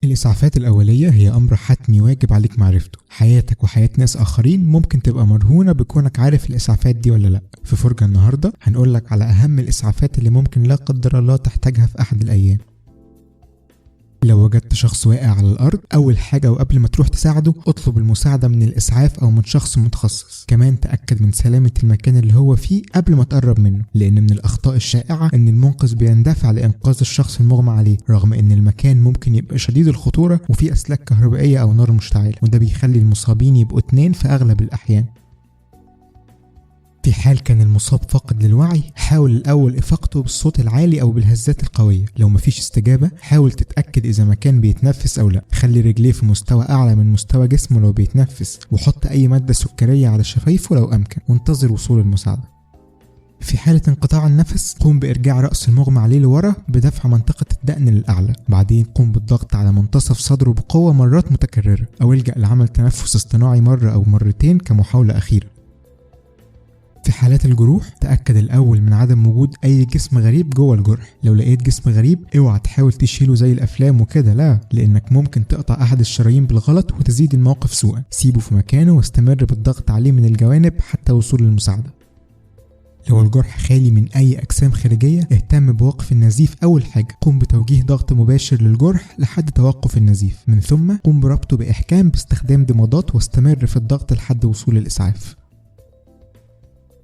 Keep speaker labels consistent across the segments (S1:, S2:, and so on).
S1: الإسعافات الأولية هي أمر حتمي واجب عليك معرفته. حياتك وحياة ناس آخرين ممكن تبقى مرهونة بكونك عارف الإسعافات دي ولا لأ. في فرجة النهاردة هنقولك على أهم الإسعافات اللي ممكن لا قدر الله تحتاجها في أحد الأيام. لو وجدت شخص واقع على الأرض، أول حاجة وقبل ما تروح تساعده اطلب المساعدة من الإسعاف أو من شخص متخصص. كمان تأكد من سلامة المكان اللي هو فيه قبل ما تقرب منه، لأن من الأخطاء الشائعة إن المنقذ بيندفع لإنقاذ الشخص المغمى عليه رغم إن المكان ممكن يبقى شديد الخطورة وفيه أسلاك كهربائية أو نار مشتعلة، وده بيخلي المصابين يبقوا 2 في أغلب الأحيان. في حال كان المصاب فاقد للوعي، حاول الأول إفاقته بالصوت العالي أو بالهزات القوية. لو مفيش استجابة حاول تتأكد إذا ما كان بيتنفس أو لا. خلي رجليه في مستوى أعلى من مستوى جسمه لو بيتنفس، وحط أي مادة سكرية على شفايفه لو أمكن، وانتظر وصول المساعدة. في حالة انقطاع النفس قوم بإرجاع رأس المغمى عليه لورا بدفع منطقة الدقن للأعلى. بعدين قوم بالضغط على منتصف صدره بقوة مرات متكررة، أو الجأ لعمل تنفس اصطناعي مرة أو مرتين كمحاولة أخيرة. في حالات الجروح تأكد الأول من عدم وجود أي جسم غريب جوه الجرح. لو لقيت جسم غريب اوعى تحاول تشيله زي الأفلام وكده، لا، لأنك ممكن تقطع أحد الشرايين بالغلط وتزيد الموقف سوءا. سيبه في مكانه واستمر بالضغط عليه من الجوانب حتى وصول المساعدة. لو الجرح خالي من أي أجسام خارجية اهتم بوقف النزيف. أول حاجة قوم بتوجيه ضغط مباشر للجرح لحد توقف النزيف، من ثم قوم بربطه بإحكام باستخدام ضمادات واستمر في الضغط لحد وصول الإسعاف.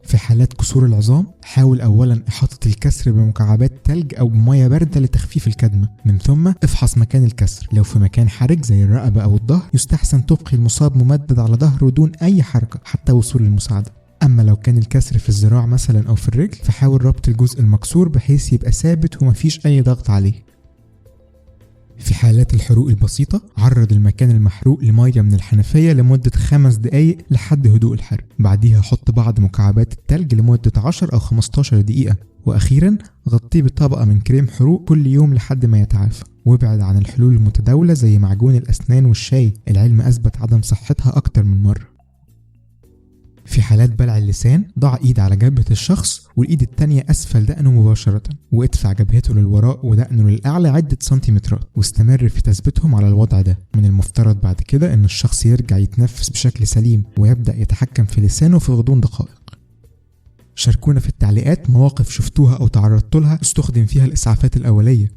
S1: في حالات كسور العظام حاول أولا إحاطة الكسر بمكعبات تلج أو بمية باردة لتخفيف الكدمة، من ثم افحص مكان الكسر. لو في مكان حرج زي الرقبة أو الظهر يستحسن تبقي المصاب ممدد على ظهره دون أي حركة حتى وصول المساعدة. أما لو كان الكسر في الذراع مثلا أو في الرجل فحاول ربط الجزء المكسور بحيث يبقى ثابت ومفيش أي ضغط عليه. في حالات الحروق البسيطة عرض المكان المحروق لمية من الحنفية لمدة 5 دقايق لحد هدوء الحرق. بعديها حط بعض مكعبات التلج لمدة 10 أو 15 دقيقة، وأخيرا غطيه بطبقة من كريم حروق كل يوم لحد ما يتعافى. وابعد عن الحلول المتداولة زي معجون الأسنان والشاي، العلم أثبت عدم صحتها أكتر من مرة. في حالات بلع اللسان ضع ايد على جبهة الشخص والايد التانية اسفل دقنه مباشرة، وادفع جبهته للوراء ودقنه للأعلى عدة سنتيمترات، واستمر في تثبيتهم على الوضع ده. من المفترض بعد كده ان الشخص يرجع يتنفس بشكل سليم ويبدأ يتحكم في لسانه في غضون دقائق. شاركونا في التعليقات مواقف شفتوها او تعرضتوا لها استخدم فيها الإسعافات الأولية،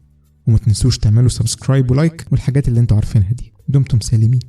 S1: وما تنسوش تعملوا سبسكرايب ولايك والحاجات اللي انتوا عارفينها دي. دمتم سالمين.